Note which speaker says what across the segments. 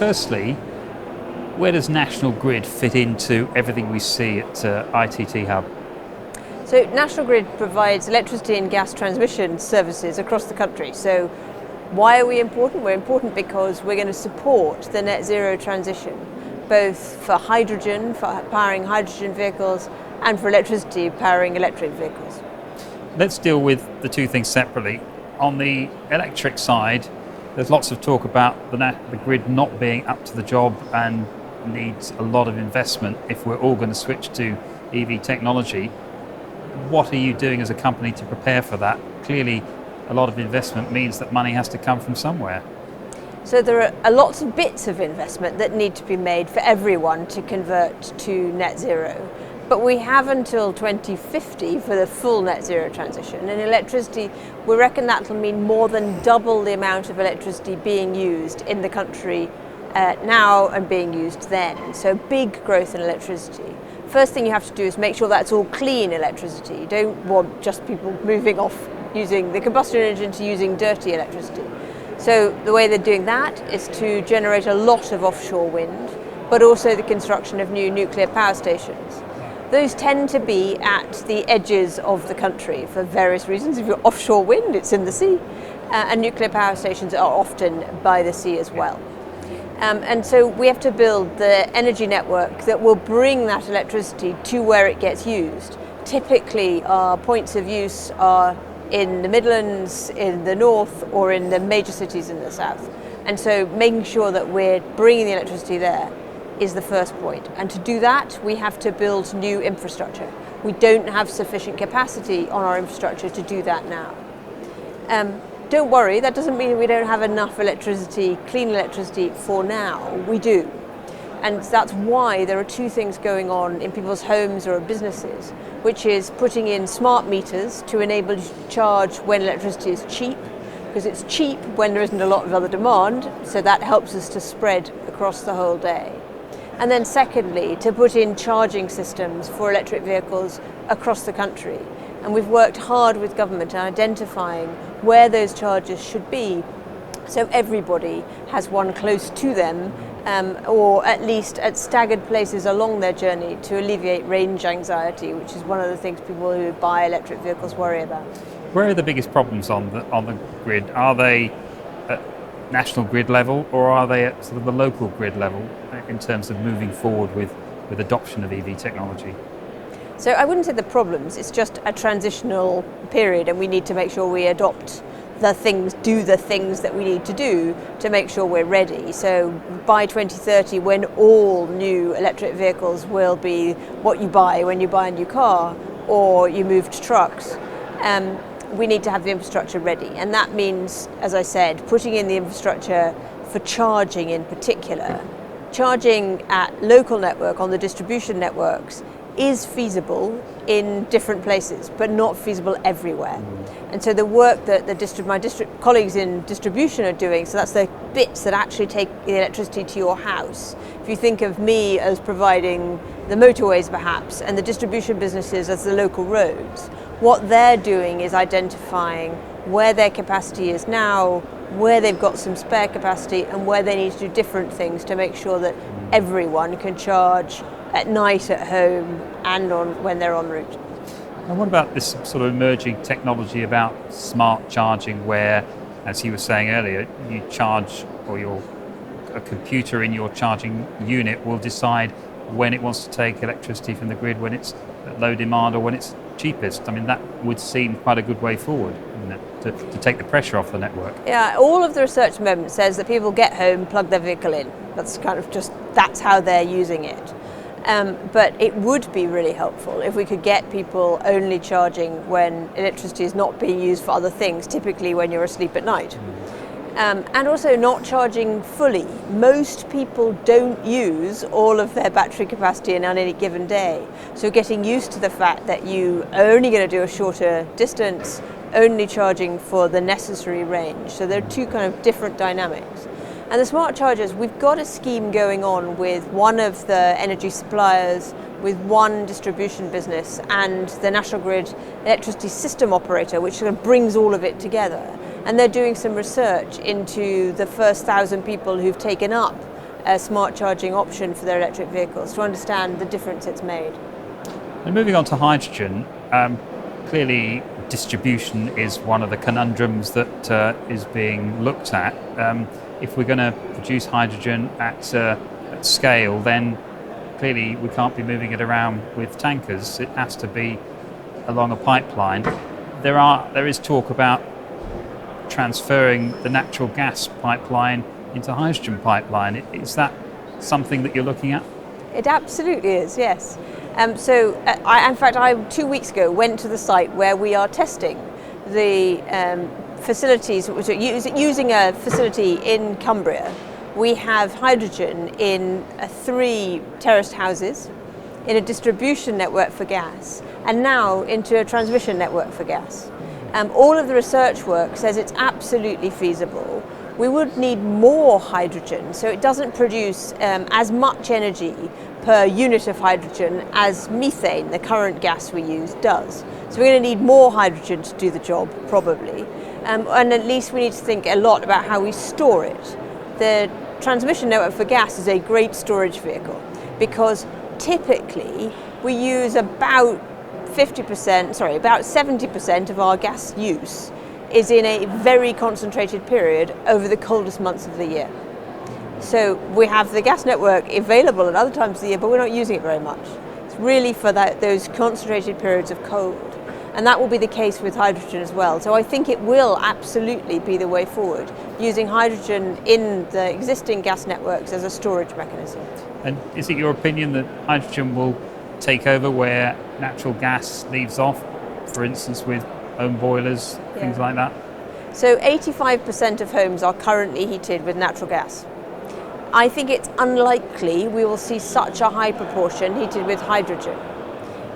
Speaker 1: firstly, where does National Grid fit into everything we see at ITT Hub?
Speaker 2: So National Grid provides electricity and gas transmission services across the country. So why are we important? We're important because we're going to support the net zero transition, both for hydrogen, for powering hydrogen vehicles, and for electricity, powering electric vehicles.
Speaker 1: Let's deal with the two things separately. On the electric side, there's lots of talk about the grid not being up to the job and needs a lot of investment if we're all going to switch to EV technology. What are you doing as a company to prepare for that? Clearly, a lot of investment means that money has to come from somewhere.
Speaker 2: So there are lots of bits of investment that need to be made for everyone to convert to net zero. But we have until 2050 for the full net zero transition. And electricity, we reckon that will mean more than double the amount of electricity being used in the country now and being used then. So big growth in electricity. First thing you have to do is make sure that's all clean electricity. You don't want just people moving off using the combustion engine to using dirty electricity. So the way they're doing that is to generate a lot of offshore wind, but also the construction of new nuclear power stations. Those tend to be at the edges of the country for various reasons. If you're offshore wind, it's in the sea, and nuclear power stations are often by the sea as well. And so we have to build the energy network that will bring that electricity to where it gets used. Typically, our points of use are in the Midlands, in the north, or in the major cities in the south. And so making sure that we're bringing the electricity there is the first point. And to do that, we have to build new infrastructure. We don't have sufficient capacity on our infrastructure to do that now. Don't worry, that doesn't mean we don't have enough electricity, clean electricity for now. We do. And that's why there are two things going on in people's homes or businesses, which is putting in smart meters to enable you to charge when electricity is cheap, because it's cheap when there isn't a lot of other demand, so that helps us to spread across the whole day. And then secondly, to put in charging systems for electric vehicles across the country. And we've worked hard with government in identifying where those chargers should be, so everybody has one close to them, or at least at staggered places along their journey to alleviate range anxiety, which is one of the things people who buy electric vehicles worry about.
Speaker 1: Where are the biggest problems on the grid? Are they at national grid level, or are they at sort of the local grid level in terms of moving forward with adoption of EV technology?
Speaker 2: So I wouldn't say the problems, it's just a transitional period, and we need to make sure we adopt do the things that we need to do to make sure we're ready. So by 2030, when all new electric vehicles will be what you buy when you buy a new car or you move to trucks, we need to have the infrastructure ready. And that means, as I said, putting in the infrastructure for charging in particular. Charging at local network on the distribution networks is feasible in different places, but not feasible everywhere. And so the work that my district colleagues in distribution are doing, so that's the bits that actually take the electricity to your house. If you think of me as providing the motorways perhaps, and the distribution businesses as the local roads, what they're doing is identifying where their capacity is now, where they've got some spare capacity, and where they need to do different things to make sure that everyone can charge at night at home and when they're en route.
Speaker 1: And what about this sort of emerging technology about smart charging, where, as you were saying earlier, you charge, or a computer in your charging unit will decide when it wants to take electricity from the grid, when it's at low demand or when it's cheapest? I mean, that would seem quite a good way forward, wouldn't it, to take the pressure off the network.
Speaker 2: Yeah, all of the research at the moment says that people get home, plug their vehicle in. That's how they're using it. But it would be really helpful if we could get people only charging when electricity is not being used for other things, typically when you're asleep at night. And also not charging fully. Most people don't use all of their battery capacity in any given day. So getting used to the fact that you are only going to do a shorter distance, only charging for the necessary range. So there are two kind of different dynamics. And the smart chargers, we've got a scheme going on with one of the energy suppliers, with one distribution business, and the National Grid electricity system operator, which sort of brings all of it together. And they're doing some research into the first 1,000 people who've taken up a smart charging option for their electric vehicles to understand the difference it's made.
Speaker 1: And moving on to hydrogen, clearly distribution is one of the conundrums that is being looked at. If we're going to produce hydrogen at scale, then clearly we can't be moving it around with tankers. It has to be along a pipeline. There is talk about transferring the natural gas pipeline into hydrogen pipeline. Is that something that you're looking at?
Speaker 2: It absolutely is, yes. In fact, I 2 weeks ago went to the site where we are testing the facilities. Using a facility in Cumbria, we have hydrogen in 3 terraced houses, in a distribution network for gas, and now into a transmission network for gas. All of the research work says it's absolutely feasible. We would need more hydrogen, so it doesn't produce as much energy per unit of hydrogen as methane, the current gas we use, does. So we're going to need more hydrogen to do the job, probably. And at least we need to think a lot about how we store it. The transmission network for gas is a great storage vehicle because typically we use about 70% of our gas use is in a very concentrated period over the coldest months of the year. So we have the gas network available at other times of the year, but we're not using it very much. It's really for those concentrated periods of cold. And that will be the case with hydrogen as well. So I think it will absolutely be the way forward, using hydrogen in the existing gas networks as a storage mechanism.
Speaker 1: And is it your opinion that hydrogen will take over where natural gas leaves off, for instance with home boilers, things like that?
Speaker 2: So 85% of homes are currently heated with natural gas. I think it's unlikely we will see such a high proportion heated with hydrogen.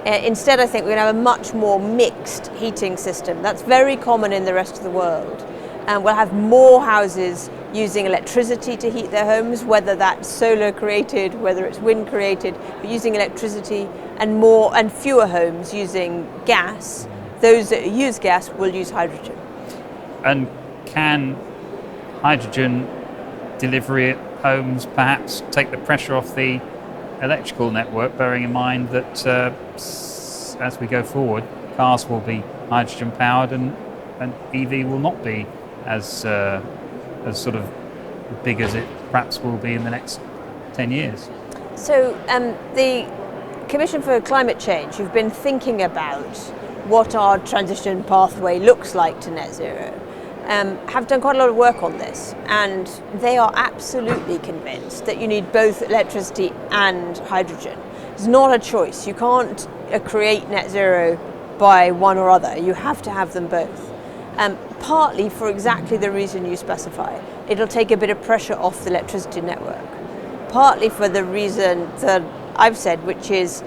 Speaker 2: Instead, I think we're going to have a much more mixed heating system. That's very common in the rest of the world. And we'll have more houses using electricity to heat their homes, whether that's solar created, whether it's wind created, but using electricity, and fewer homes using gas. Those that use gas will use hydrogen.
Speaker 1: And can hydrogen delivery at homes perhaps take the pressure off the electrical network, bearing in mind that as we go forward, cars will be hydrogen powered and EV will not be as sort of big as it perhaps will be in the next 10 years? So
Speaker 2: the Commission for Climate Change have been thinking about what our transition pathway looks like to net zero. Have done quite a lot of work on this, and they are absolutely convinced that you need both electricity and hydrogen. It's not a choice. You can't create net zero by one or other. You have to have them both. Partly for exactly the reason you specify. It'll take a bit of pressure off the electricity network. Partly for the reason that I've said, which is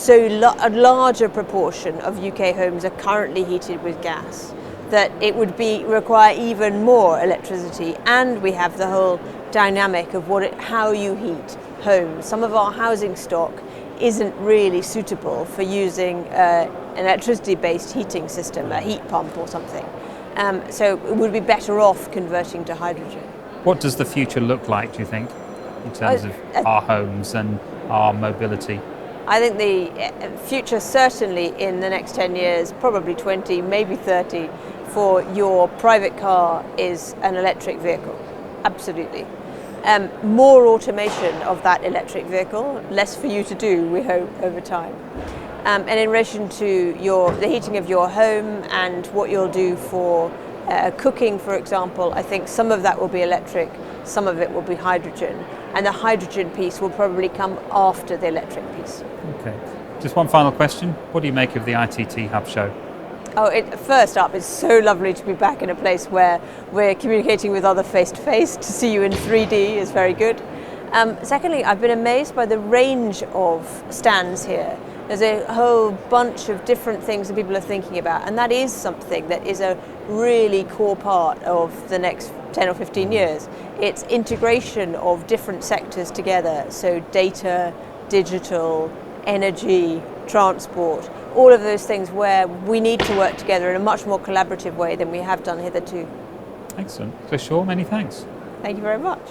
Speaker 2: a larger proportion of UK homes are currently heated with gas, that it would require even more electricity, and we have the whole dynamic of how you heat homes. Some of our housing stock isn't really suitable for using an electricity-based heating system, a heat pump or something. So it would be better off converting to hydrogen.
Speaker 1: What does the future look like, do you think, in terms of our homes and our mobility?
Speaker 2: I think the future, certainly in the next 10 years, probably 20, maybe 30, for your private car is an electric vehicle. Absolutely. More automation of that electric vehicle, less for you to do, we hope, over time. And in relation to the heating of your home and what you'll do for cooking, for example, I think some of that will be electric, some of it will be hydrogen. And the hydrogen piece will probably come after the electric piece.
Speaker 1: Okay. Just one final question. What do you make of the ITT Hub show?
Speaker 2: First up, it's so lovely to be back in a place where we're communicating with other face-to-face. To see you in 3D is very good. Secondly, I've been amazed by the range of stands here. There's a whole bunch of different things that people are thinking about, and that is something that is a really core part of the next 10 or 15 years. It's integration of different sectors together, so data, digital, energy, transport, all of those things where we need to work together in a much more collaborative way than we have done hitherto.
Speaker 1: Excellent. So Shaw, many thanks.
Speaker 2: Thank you very much.